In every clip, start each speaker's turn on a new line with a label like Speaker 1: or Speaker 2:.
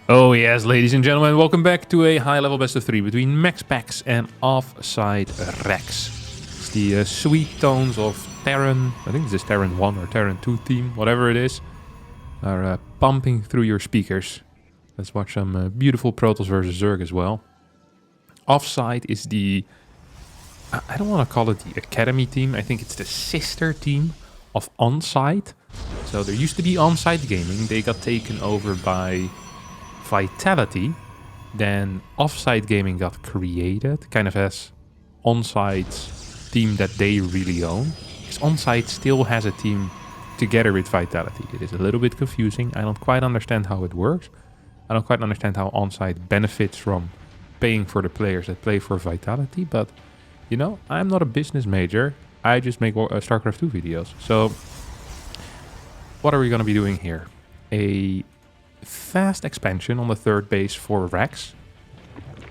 Speaker 1: Oh yes, ladies and gentlemen, welcome back to a high-level best of 3 between MaxPax and Offside Rex. It's the sweet tones of Terran, I think this is Terran 1 or Terran 2 theme, whatever it is, are pumping through your speakers. Let's watch some beautiful Protoss versus Zerg as well. Offside is the, I don't want to call it the Academy team, I think it's the sister team of Onside. So there used to be Onside Gaming, they got taken over by Vitality, then Offside Gaming got created, kind of as Onside's team that they really own. Because Onside still has a team together with Vitality. It is a little bit confusing. I don't quite understand how it works. I don't quite understand how Onside benefits from paying for the players that play for Vitality. But, you know, I'm not a business major. I just make StarCraft 2 videos. So, what are we going to be doing here? A fast expansion on the third base for Rex.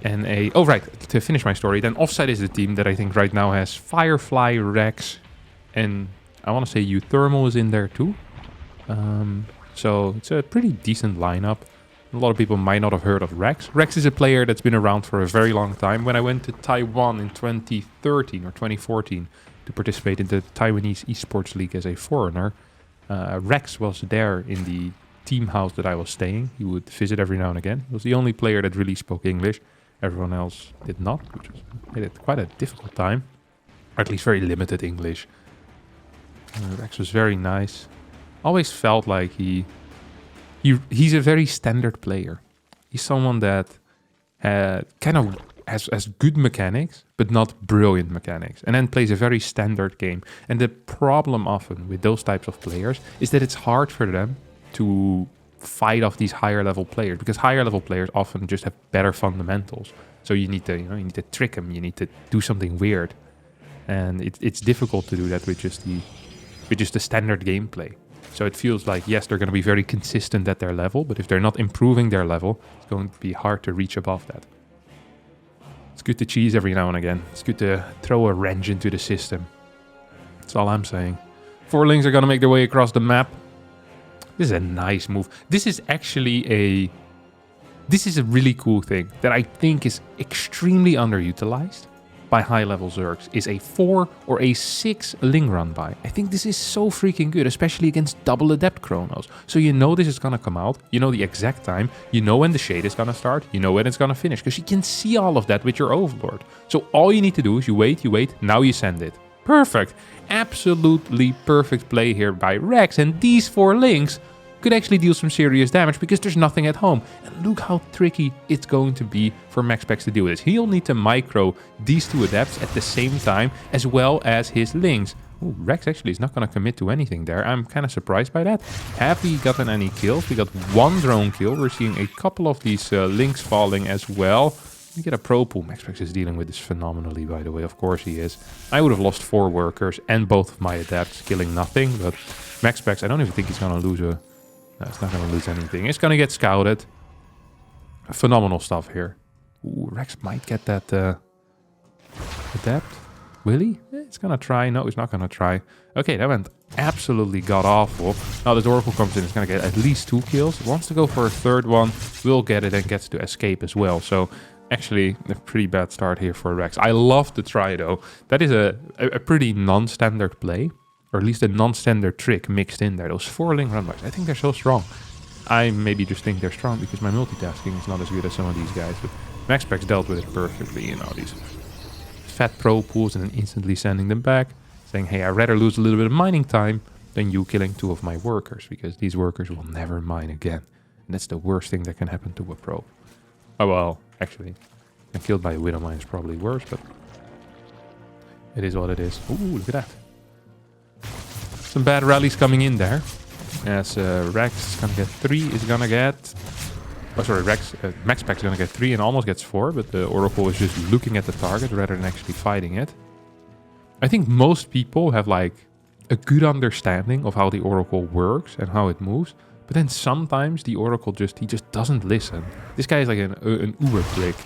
Speaker 1: And to finish my story, then Offside is the team that I think right now has Firefly, Rex, and I want to say Uthermal is in there too. So it's a pretty decent lineup. A lot of people might not have heard of Rex. Rex is a player that's been around for a very long time. When I went to Taiwan in 2013 or 2014 to participate in the Taiwanese Esports League as a foreigner, Rex was there in the team house that I was staying. He would visit every now and again. He was the only player that really spoke English. Everyone else did not, which made it quite a difficult time. Or at least very limited English. Rex was very nice. Always felt like he's a very standard player. He's someone that kind of has good mechanics, but not brilliant mechanics. And then plays a very standard game. And the problem often with those types of players is that it's hard for them to fight off these higher level players, because higher level players often just have better fundamentals. So you need to trick them, you need to do something weird, and it's difficult to do that with just the standard gameplay. So it feels like, yes, they're going to be very consistent at their level, but if they're not improving their level, it's going to be hard to reach above that. It's good to cheese every now and again. It's good to throw a wrench into the system. That's all I'm saying. 4 links are going to make their way across the map. This is a nice move. This is actually a really cool thing that I think is extremely underutilized by high-level Zergs, is a 4 or a 6 Ling run by. I think this is so freaking good, especially against double Adept Chronos. So you know this is gonna come out, you know the exact time, you know when the shade is gonna start, you know when it's gonna finish, because you can see all of that with your Overlord. So all you need to do is you wait, now you send it. Perfect. Absolutely perfect play here by Rex, and these 4 links could actually deal some serious damage because there's nothing at home. And look how tricky it's going to be for MaxPax to deal with this. He'll need to micro these 2 adepts at the same time as well as his links. Ooh, Rex actually is not going to commit to anything there. I'm kind of surprised by that. Have we gotten any kills? We got 1 drone kill. We're seeing a couple of these links falling as well. We get a pro pool. MaxPax is dealing with this phenomenally, by the way. Of course he is. I would have lost 4 workers and both of my adepts, killing nothing. But MaxPax, I don't even think he's going to lose a... No, it's not going to lose anything. It's going to get scouted. Phenomenal stuff here. Ooh, Rex might get that adept. Will he? It's going to try. No, he's not going to try. Okay, that went absolutely god-awful. Now this Oracle comes in. It's going to get at least 2 kills. Wants to go for a 3rd one. Will get it and gets to escape as well. So actually a pretty bad start here for Rex. I love the try though. That is a pretty non-standard play. Or at least a non-standard trick mixed in there. Those 4 Ling runbacks, I think they're so strong. I maybe just think they're strong because my multitasking is not as good as some of these guys. But MaxPax dealt with it perfectly, you know, these fat pro pools and then instantly sending them back. Saying, hey, I'd rather lose a little bit of mining time than you killing 2 of my workers. Because these workers will never mine again. And that's the worst thing that can happen to a pro. Oh well, actually, getting killed by a Widow Mine is probably worse, but it is what it is. Ooh, look at that. Some bad rallies coming in there. As Rex is gonna get 3, is gonna get... Oh, sorry, MaxPax is gonna get 3 and almost gets 4, but the Oracle is just looking at the target rather than actually fighting it. I think most people have like a good understanding of how the Oracle works and how it moves, but then sometimes the Oracle just doesn't listen. This guy is like an uber prick.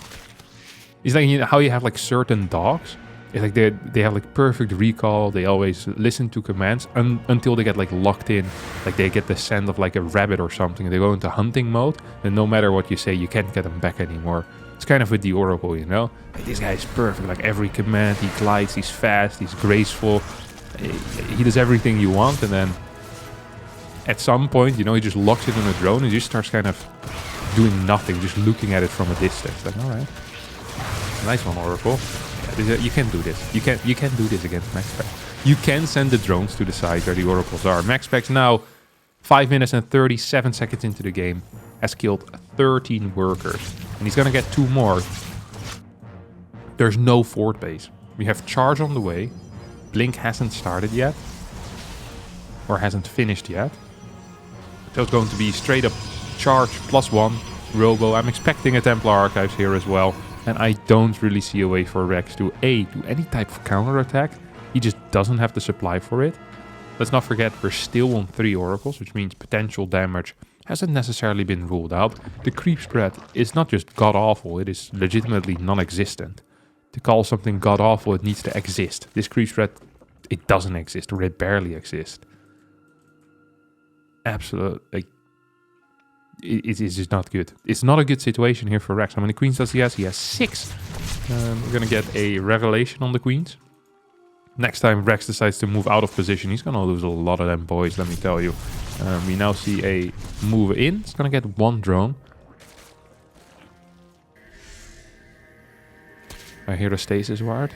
Speaker 1: He's like, you know, how you have like certain dogs It's like they have like perfect recall. They always listen to commands until they get like locked in. Like they get the scent of like a rabbit or something. They go into hunting mode, and no matter what you say, you can't get them back anymore. It's kind of with the Oracle, you know? Like this guy is perfect. Like every command, he glides, he's fast, he's graceful. He does everything you want, and then at some point, you know, he just locks it on a drone and just starts kind of doing nothing, just looking at it from a distance. Like, all right, nice one, Oracle. You can do this. You can do this against MaxPax. You can send the drones to the side where the Oracles are. MaxPax now, 5 minutes and 37 seconds into the game, has killed 13 workers. And he's going to get 2 more. There's no fort base. We have charge on the way. Blink hasn't started yet. Or hasn't finished yet. So it's going to be straight up charge +1. Robo. I'm expecting a Templar Archives here as well. And I don't really see a way for Rex to do any type of counterattack. He just doesn't have the supply for it. Let's not forget we're still on 3 Oracles, which means potential damage hasn't necessarily been ruled out. The creep spread is not just god-awful, it is legitimately non-existent. To call something god-awful, it needs to exist. This creep spread, it doesn't exist, or it barely exists. Absolutely, like, it is just not good. It's not a good situation here for Rex. How many queens does he have? He has 6. We're going to get a revelation on the queens. Next time Rex decides to move out of position, he's going to lose a lot of them boys, let me tell you. We now see a move in. It's going to get 1 drone. I hear a stasis ward.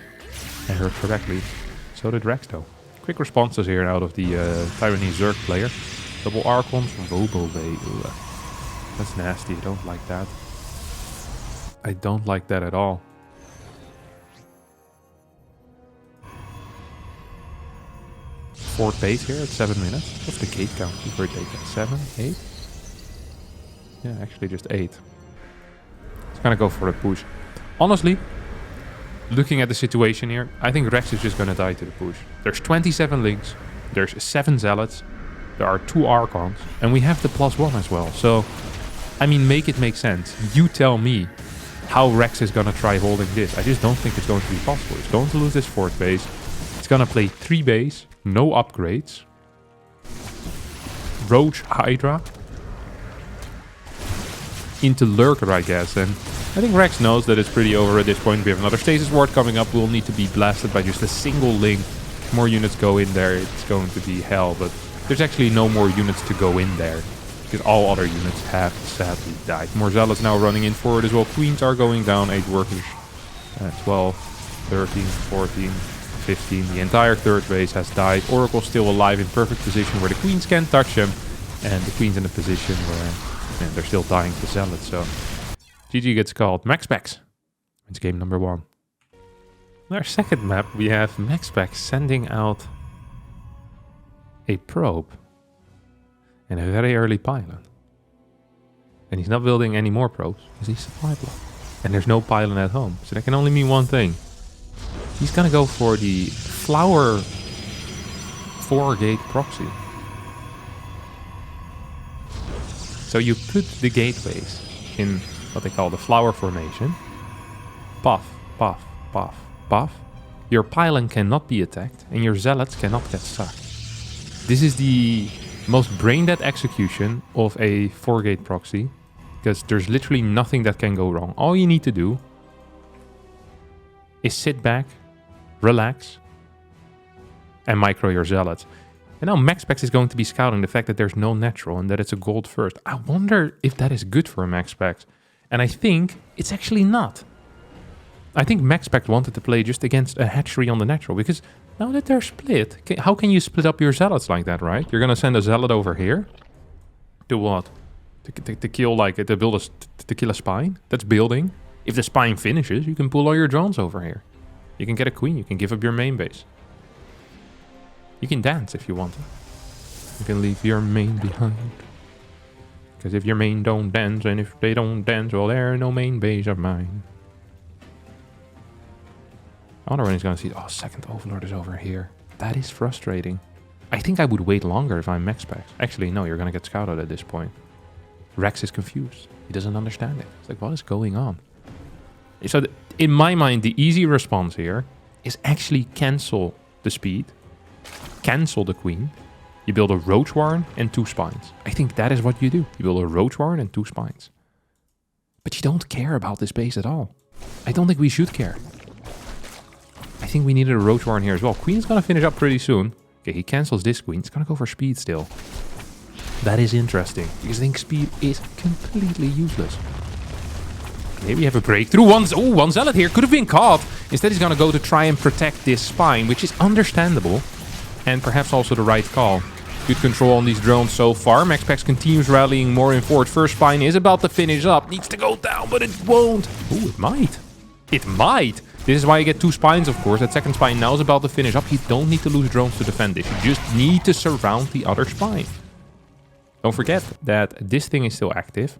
Speaker 1: I heard correctly. So did Rex though. Quick responses here out of the Tyrannese Zerg player. Double Archons from Robo Bay. That's nasty. I don't like that. I don't like that at all. Fort base here at 7 minutes. What's the gate count before it takes 7, 8? Yeah, actually just 8. It's gonna go for a push. Honestly, looking at the situation here, I think Rex is just gonna die to the push. There's 27 links. There's 7 zealots. There are 2 Archons. And we have the +1 as well. So, I mean, make it make sense. You tell me how Rex is gonna try holding this. I just don't think it's going to be possible. It's going to lose this fort base. It's gonna play 3 base. No upgrades. Roach Hydra. Into Lurker, I guess. And I think Rex knows that it's pretty over at this point. We have another Stasis Ward coming up. We'll need to be blasted by just a single link. If more units go in there, it's going to be hell. But there's actually no more units to go in there, because all other units have sadly died. More Zealots now running in forward as well. Queens are going down. 8 workers. 12, 13, 14, 15. The entire third base has died. Oracle still alive in perfect position where the Queens can't touch them. And the Queen's in a position where they're still dying to Zealots. So GG gets called. MaxPax wins game number 1. On our second map, we have MaxPax sending out a probe and a very early pylon. And he's not building any more probes because he's supply block. And there's no pylon at home. So that can only mean one thing. He's gonna go for the flower 4-gate proxy. So you put the gateways in what they call the flower formation. Puff, puff, puff, puff. Your pylon cannot be attacked and your zealots cannot get stuck. This is the most brain-dead execution of a 4-gate proxy, because there's literally nothing that can go wrong. All you need to do is sit back, relax, and micro your zealots. And now MaxPax is going to be scouting the fact that there's no natural and that it's a gold first. I wonder if that is good for MaxPax. And I think it's actually not. I think MaxPax wanted to play just against a hatchery on the natural, because now that they're split, how can you split up your zealots like that, right? You're gonna send a zealot over here to what? To kill, like, to build to kill a spine? That's building. If the spine finishes, you can pull all your drones over here. You can get a queen. You can give up your main base. You can dance if you want to. You can leave your main behind. Because if your main don't dance, and if they don't dance, well, there are no main base of mine. I wonder when he's gonna see. Oh, second Overlord is over here. That is frustrating. I think I would wait longer if I'm MaxPax. Actually, no, you're gonna get scouted at this point. Rex is confused. He doesn't understand it. It's like, what is going on? So in my mind, the easy response here is actually cancel the speed, cancel the queen. You build a roach warren and 2 spines. I think that is what you do. You build a roach warren and 2 spines. But you don't care about this base at all. I don't think we should care. I think we needed a roach warren here as well. Queen is going to finish up pretty soon. Okay, he cancels this queen. It's going to go for speed still. That is interesting, because I think speed is completely useless. Maybe we have a breakthrough. One zealot here could have been caught. Instead, he's going to go to try and protect this spine, which is understandable. And perhaps also the right call. Good control on these drones so far. MaxPax continues rallying more in forward. First spine is about to finish up. Needs to go down, but it won't. Oh, it might. It might. This is why you get 2 spines, of course. That second spine now is about to finish up. You don't need to lose drones to defend this. You just need to surround the other spine. Don't forget that this thing is still active.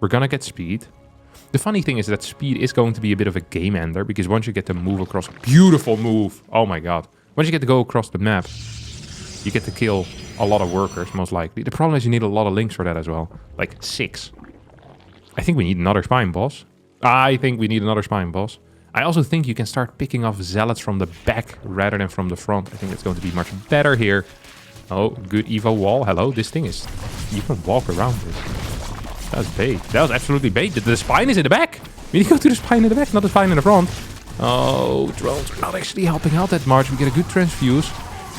Speaker 1: We're gonna get speed. The funny thing is that speed is going to be a bit of a game ender, because once you get to move across... Beautiful move! Oh my god. Once you get to go across the map, you get to kill a lot of workers, most likely. The problem is you need a lot of links for that as well. Like 6. I think we need another spine boss. I also think you can start picking off zealots from the back rather than from the front. I think it's going to be much better here. Oh, good Evo wall. Hello, this thing is... You can walk around this. That was bait. That was absolutely bait. The spine is in the back. We need to go to the spine in the back, not the spine in the front. Oh, drones are not actually helping out that much. We get a good transfuse.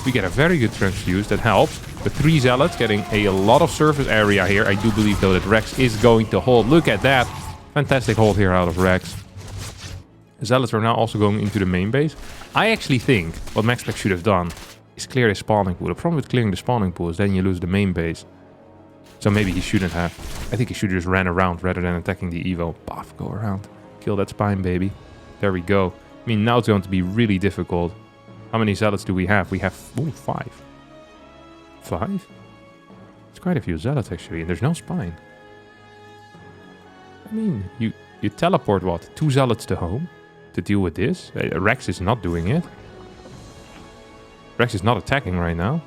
Speaker 1: We get a very good transfuse. That helps. The 3 zealots getting a lot of surface area here. I do believe, though, that Rex is going to hold. Look at that. Fantastic hold here out of Rex. Zealots are now also going into the main base. I actually think what MaxPax should have done is clear the spawning pool. The problem with clearing the spawning pool is then you lose the main base. So maybe he shouldn't have. I think he should have just ran around rather than attacking the Evo. Buff, go around. Kill that spine, baby. There we go. I mean, now it's going to be really difficult. How many zealots do we have? We have 5. 5? It's quite a few zealots, actually. And there's no spine. I mean, you teleport, what? 2 zealots to home to deal with this? Rex is not doing it. Rex is not attacking right now.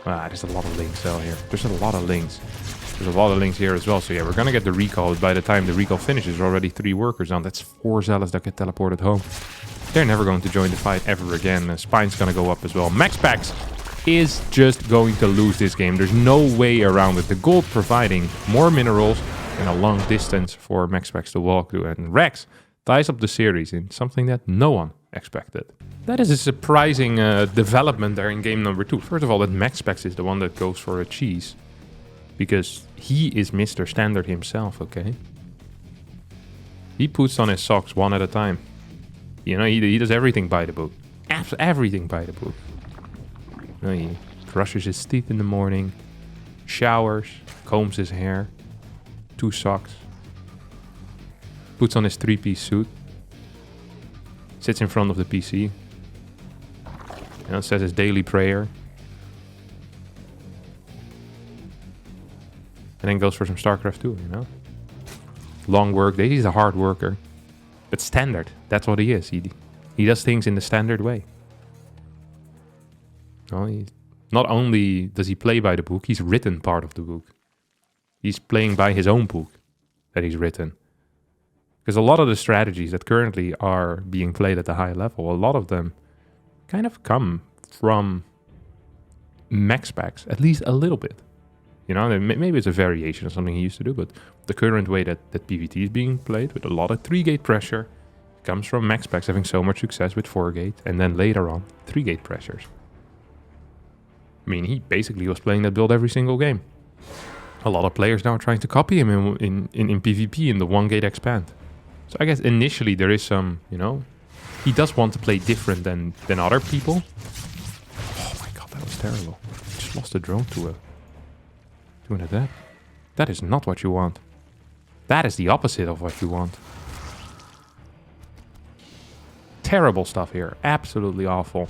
Speaker 1: There's a lot of links out here. There's a lot of links. There's a lot of links here as well. So yeah, we're gonna get the recall. By the time the recall finishes, already 3 workers down. That's 4 zealots that get teleported home. They're never going to join the fight ever again. Spine's gonna go up as well. MaxPax is just going to lose this game. There's no way around it. The gold providing more minerals and a long distance for MaxPax to walk through. And Rex ties up the series in something that no one expected. That is a surprising development there in game number 2. First of all, that MaxPax is the one that goes for a cheese. Because he is Mr. Standard himself, okay? He puts on his socks one at a time. You know, he does everything by the book. Everything by the book. You know, he brushes his teeth in the morning, showers, combs his hair, 2 socks, puts on his 3-piece suit, sits in front of the PC, you know, says his daily prayer, and then goes for some StarCraft 2, you know? Long work day. He's a hard worker. But standard. That's what he is. He does things in the standard way. No, not only does he play by the book, he's written part of the book. He's playing by his own book that he's written. Because a lot of the strategies that currently are being played at the high level, a lot of them kind of come from MaxPax, at least a little bit. You know, maybe it's a variation of something he used to do, but the current way that PvT is being played with a lot of 3-gate pressure comes from MaxPax having so much success with 4-gate and then later on 3-gate pressures. I mean, he basically was playing that build every single game. A lot of players now are trying to copy him in PvP in the 1-gate expand. So I guess initially there is some, you know, he does want to play different than other people. Oh my god, that was terrible. Just lost a drone to an adept. That is not what you want. That is the opposite of what you want. Terrible stuff here. Absolutely awful.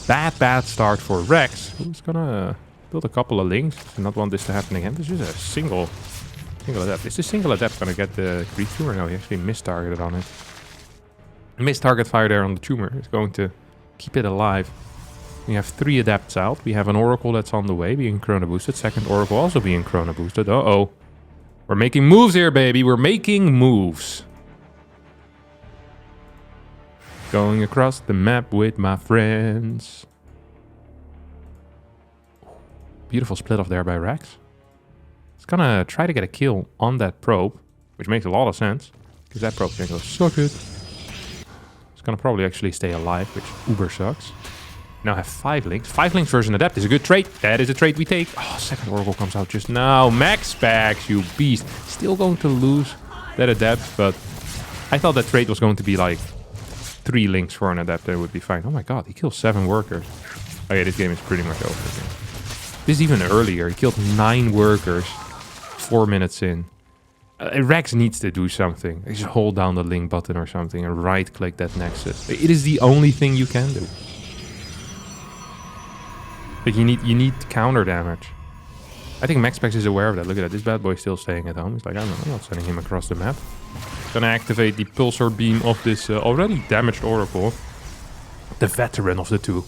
Speaker 1: Bad start for Rex, who's gonna build a couple of links. I not want this to happen again. This is a single adept. Is this single adept gonna get the creature? No, he actually missed-targeted on it. Miss-target fire there on the tumor is going to keep it alive. We have 3 adepts out. We have an oracle that's on the way being chrono boosted. Second oracle also being chrono boosted. Uh-oh. We're making moves here, baby. We're making moves. Going across the map with my friends. Beautiful split off there by Rex. It's gonna try to get a kill on that probe, which makes a lot of sense, because that probe can go suck it. It's gonna probably actually stay alive, which uber sucks. Now have 5 links. 5 links versus an adept is a good trait. That is a trait we take. Oh, second oracle comes out just now. MaxPax, you beast. Still going to lose that adept, but I thought that trait was going to be like 3 links for an adept. That would be fine. Oh my god, he kills 7 workers. Okay, this game is pretty much over again. This is even earlier. He killed 9 workers 4 minutes in. Rex needs to do something. Just hold down the link button or something and right-click that nexus. It is the only thing you can do. Like you need counter damage. I think MaxPax is aware of that. Look at that. This bad boy's still staying at home. He's like, I'm not sending him across the map. Gonna activate the pulsar beam of this already damaged oracle. The veteran of the two.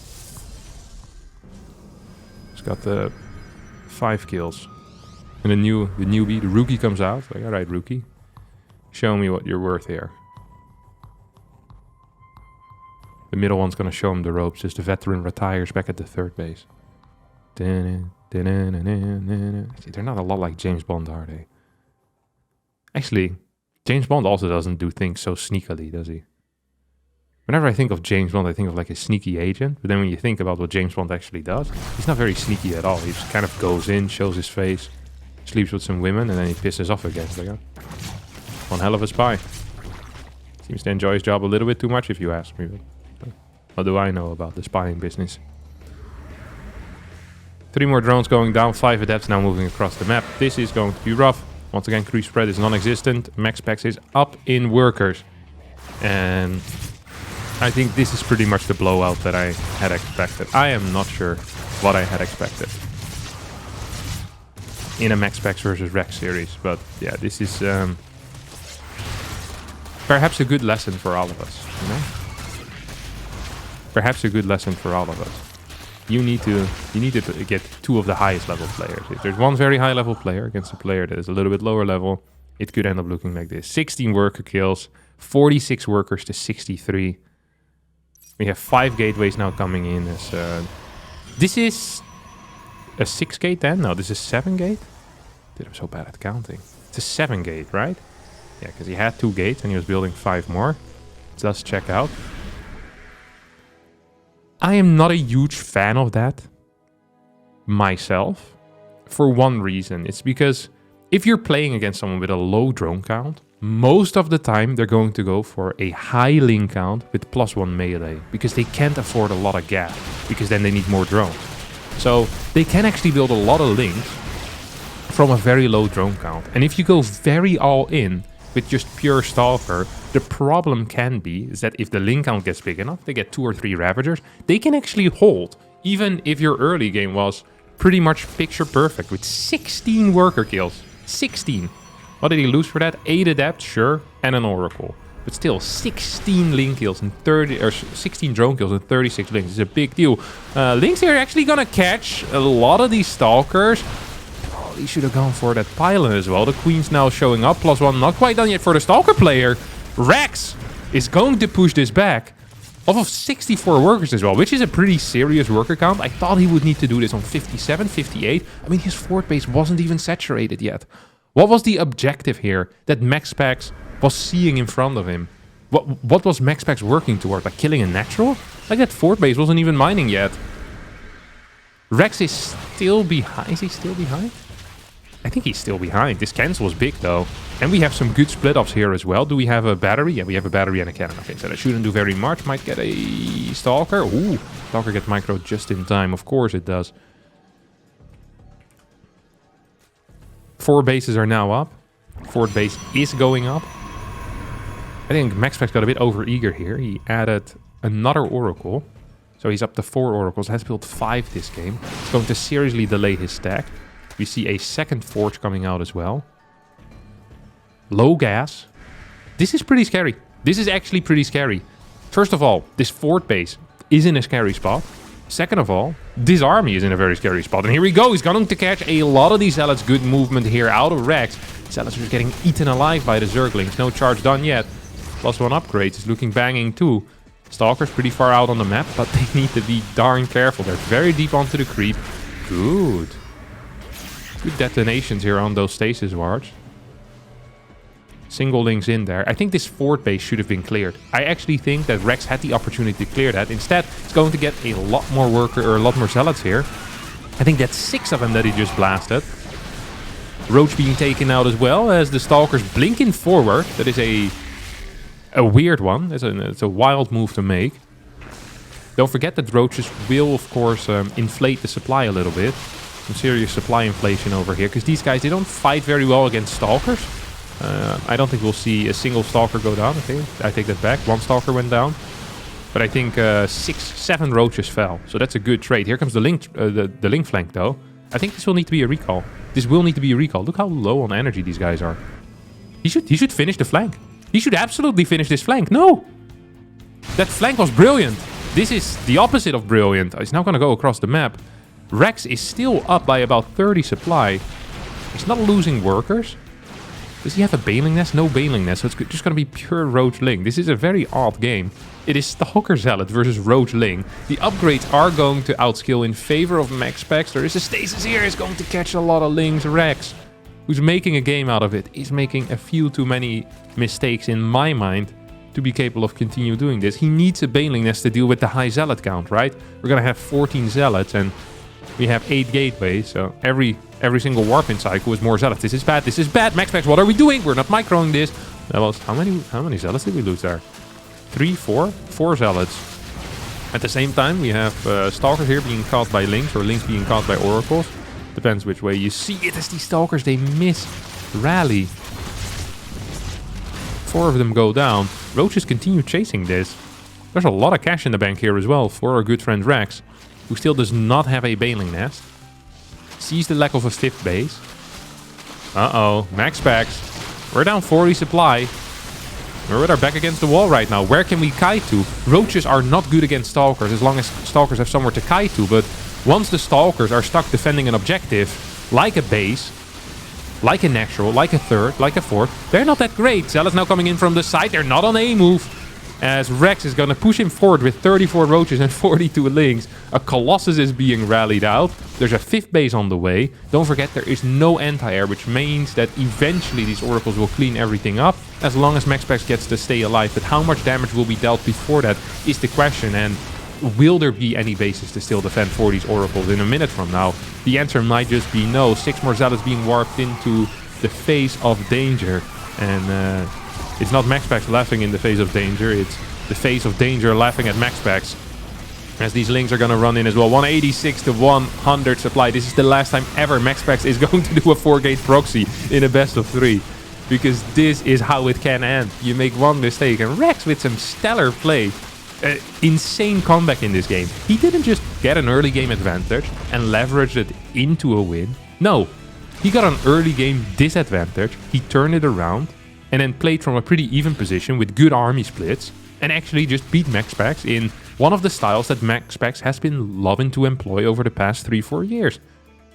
Speaker 1: He's got the 5 kills. And the newbie, the rookie comes out. Like, alright, rookie. Show me what you're worth here. The middle one's gonna show him the ropes. Just the veteran retires back at the third base. See, they're not a lot like James Bond, are they? Actually, James Bond also doesn't do things so sneakily, does he? Whenever I think of James Bond, I think of like a sneaky agent. But then when you think about what James Bond actually does, he's not very sneaky at all. He just kind of goes in, shows his face, sleeps with some women, and then he pisses off again. It's like, oh, one hell of a spy. Seems to enjoy his job a little bit too much, if you ask me. But what do I know about the spying business? 3 more drones going down, 5 adepts now moving across the map. This is going to be rough. Once again, creep spread is non-existent. MaxPax is up in workers. And I think this is pretty much the blowout that I had expected. I am not sure what I had expected in a MaxPax versus Rex series. But yeah, this is perhaps a good lesson for all of us, you know? Perhaps a good lesson for all of us. You need to get 2 of the highest level players. If there's one very high level player against a player that is a little bit lower level, it could end up looking like this. 16 worker kills, 46 workers to 63. We have 5 gateways now coming in. This is a 6 gate then? No, this is 7 gate? Dude, I'm so bad at counting. It's a 7 gate, right? Yeah, because he had 2 gates and he was building 5 more. So let's check out. I am not a huge fan of that myself for one reason. It's because if you're playing against someone with a low drone count, most of the time they're going to go for a high link count with +1 melee because they can't afford a lot of gas because then they need more drones. So they can actually build a lot of links from a very low drone count. And if you go very all in with just pure Stalker, the problem can be is that if the link count gets big enough, they get 2 or 3 Ravagers, they can actually hold, even if your early game was pretty much picture perfect with 16 worker kills. 16. What did he lose for that? 8 adepts, sure, and an oracle. But still, 16 link kills and 16 drone kills and 36 links is a big deal. Links are actually gonna catch a lot of these Stalkers. He should have gone for that pylon as well. The queen's now showing up. +1, not quite done yet for the Stalker player. Rex is going to push this back off of 64 workers as well, which is a pretty serious worker count. I thought he would need to do this on 57, 58. I mean, his fort base wasn't even saturated yet. What was the objective here that MaxPax was seeing in front of him? What was MaxPax working toward? Like killing a natural? Like that fort base wasn't even mining yet. Rex is still behind. Is he still behind? I think he's still behind. This cancel was big though. And we have some good split-offs here as well. Do we have a battery? Yeah, we have a battery and a cannon. Okay, so that shouldn't do very much. Might get a Stalker. Ooh, Stalker gets micro just in time. Of course it does. 4 bases are now up. 4th base is going up. I think MaxPax got a bit over-eager here. He added another Oracle. So he's up to 4 Oracles. Has built 5 this game. It's going to seriously delay his stack. We see a second Forge coming out as well. Low gas. This is pretty scary. This is actually pretty scary. First of all, this fort base is in a scary spot. Second of all, This army is in a very scary spot. And here we go. He's going to catch a lot of these Zealots. Good movement here out of Rex. Zealots are getting eaten alive by the Zerglings. No charge done yet. +1 upgrades. It's looking banging too. Stalker's pretty far out on the map, but they need to be darn careful. They're very deep onto the creep. Good. Good detonations here on those stasis wards. Single links in there. I think this fort base should have been cleared. I actually think that Rex had the opportunity to clear that. Instead, it's going to get a lot more a lot more Zealots here. I think that's 6 of them that he just blasted. Roach being taken out as well as the Stalkers blinking forward. That is a weird one. It's a wild move to make. Don't forget that Roaches will, of course, inflate the supply a little bit. Some serious supply inflation over here. Because these guys, they don't fight very well against Stalkers. I don't think we'll see a single Stalker go down. I take that back. 1 Stalker went down. But I think 7 Roaches fell. So that's a good trade. Here comes the link flank, though. I think this will need to be a recall. This will need to be a recall. Look how low on energy these guys are. He should finish the flank. He should absolutely finish this flank. No! That flank was brilliant. This is the opposite of brilliant. He's now going to go across the map. Rex is still up by about 30 supply. He's not losing workers. Does he have a Baneling Nest? No Baneling Nest, so it's just going to be pure Roach Ling. This is a very odd game. It is Stalker Zealot versus Roach Ling. The upgrades are going to outskill in favor of MaxPax. There is a stasis here. He's going to catch a lot of Lings. Rex, who's making a game out of it, is making a few too many mistakes in my mind to be capable of continue doing this. He needs a Baneling Nest to deal with the high Zealot count, right? We're going to have 14 Zealots and we have 8 gateways, so every single warp-in cycle is more Zealots. This is bad. This is bad. MaxPax, what are we doing? We're not microing this. That was how many Zealots did we lose there? 3, 4? 4 Zealots. At the same time, we have Stalkers here being caught by Lings, or Lings being caught by Oracles. Depends which way you see it. As these Stalkers, they miss rally. 4 of them go down. Roaches continue chasing this. There's a lot of cash in the bank here as well for our good friend Rex, who still does not have a Baneling Nest. Sees the lack of a 5th base. Uh-oh, MaxPax. We're down 40 supply. We're with our back against the wall right now. Where can we kite to? Roaches are not good against Stalkers as long as Stalkers have somewhere to kite to. But once the Stalkers are stuck defending an objective, like a base, like a natural, like a 3rd, like a 4th, they're not that great. Zealot's now coming in from the side. They're not on a move. As Rex is going to push him forward with 34 Roaches and 42 Lings. A Colossus is being rallied out. There's a 5th base on the way. Don't forget, there is no anti-air, which means that eventually these Oracles will clean everything up, as long as MaxPax gets to stay alive. But how much damage will be dealt before that is the question, and will there be any bases to still defend for these Oracles in a minute from now? The answer might just be no. 6 more Zealots being warped into the face of danger, and it's not MaxPax laughing in the face of danger, it's the face of danger laughing at MaxPax. As these Lings are going to run in as well. 186 to 100 supply. This is the last time ever MaxPax is going to do a 4-gate proxy in a best of 3. Because this is how it can end. You make one mistake, and Rex with some stellar play. Insane comeback in this game. He didn't just get an early game advantage and leverage it into a win. No, he got an early game disadvantage. He turned it around and then played from a pretty even position with good army splits, and actually just beat MaxPax in one of the styles that MaxPax has been loving to employ over the past 3-4 years.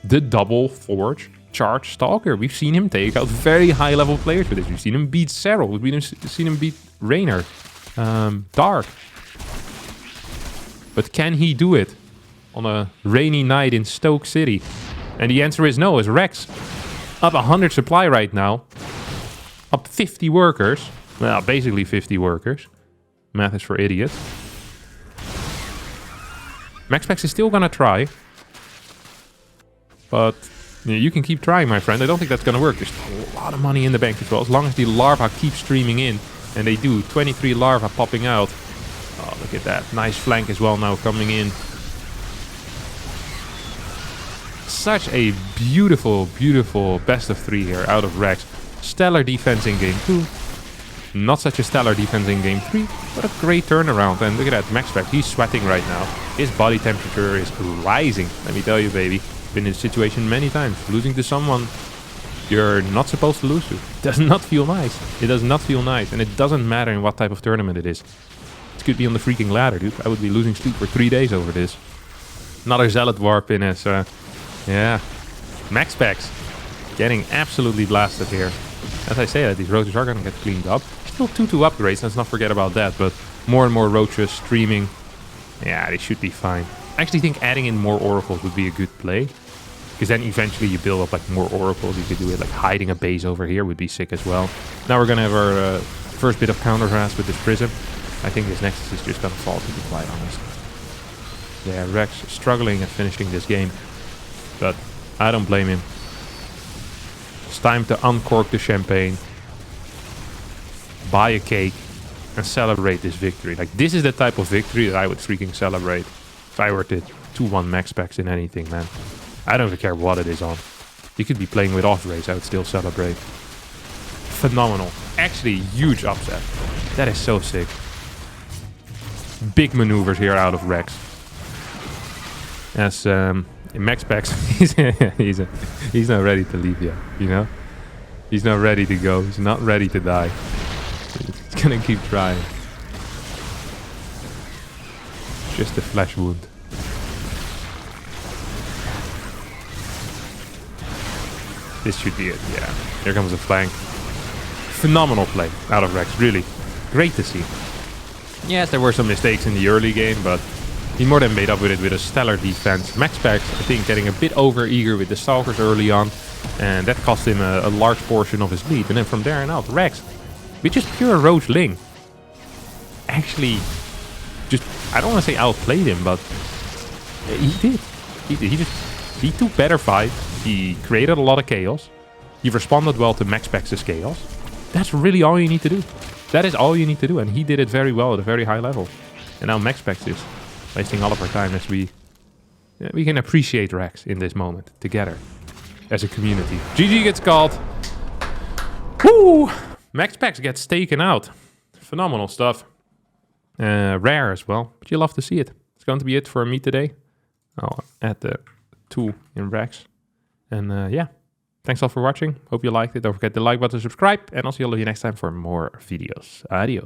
Speaker 1: The double forge charge Stalker. We've seen him take out very high level players with this. We've seen him beat Serral. We've seen him beat Raynor. Dark. But can he do it on a rainy night in Stoke City? And the answer is no, as Rex up 100 supply right now. Up 50 workers. Well, basically 50 workers. Math is for idiots. MaxPax is still gonna try. But you can keep trying, my friend. I don't think that's gonna work. There's a lot of money in the bank as well. As long as the larva keep streaming in. And they do. 23 larva popping out. Oh, look at that. Nice flank as well now coming in. Such a beautiful, beautiful best of 3 here out of Rex. Stellar defense in game 2. Not such a stellar defense in game 3, but a great turnaround. And look at that, MaxPax, he's sweating right now. His body temperature is rising. Let me tell you, baby. Been in this situation many times. Losing to someone you're not supposed to lose to. It does not feel nice. It does not feel nice. And it doesn't matter in what type of tournament it is. It could be on the freaking ladder, dude. I would be losing sleep for 3 days over this. Another Zealot Warp in us. Yeah. MaxPax getting absolutely blasted here. As I say, these roaches are going to get cleaned up. Still 2-2 upgrades, let's not forget about that. But more and more roaches streaming. Yeah, they should be fine. I actually think adding in more oracles would be a good play. Because then eventually you build up like more oracles. You could do it like hiding a base over here would be sick as well. Now we're going to have our first bit of counter harass with this prism. I think this Nexus is just going to fall, to be quite honest. Yeah, Rex struggling at finishing this game. But I don't blame him. It's time to uncork the champagne. Buy a cake. And celebrate this victory. Like, this is the type of victory that I would freaking celebrate. If I were to 2-1 MaxPax in anything, man. I don't even care what it is on. You could be playing with off race, I would still celebrate. Phenomenal. Actually, huge upset. That is so sick. Big maneuvers here out of Rex. As MaxPax, he's not ready to leave yet, you know? He's not ready to go. He's not ready to die. He's gonna keep trying. Just a flesh wound. This should be it, yeah. Here comes a flank. Phenomenal play out of Rex, really. Great to see. Yes, there were some mistakes in the early game, but he more than made up with it with a stellar defense. MaxPax, I think, getting a bit over-eager with the Stalkers early on, and that cost him a large portion of his lead. And then from there on out, Rex, with just pure Roach Ling, actually, just, I don't want to say outplayed him, but he did. He took better fights. He created a lot of chaos. He responded well to MaxPax's chaos. That's really all you need to do. That is all you need to do, and he did it very well at a very high level. And now MaxPax is wasting all of our time as we can appreciate Rex in this moment together as a community. GG gets called. Woo! MaxPax gets taken out. Phenomenal stuff. Rare as well, but you love to see it. It's going to be it for me today. I'll add the 2 in Rex. And yeah, thanks all for watching. Hope you liked it. Don't forget to like button, subscribe, and I'll see all of you next time for more videos. Adios.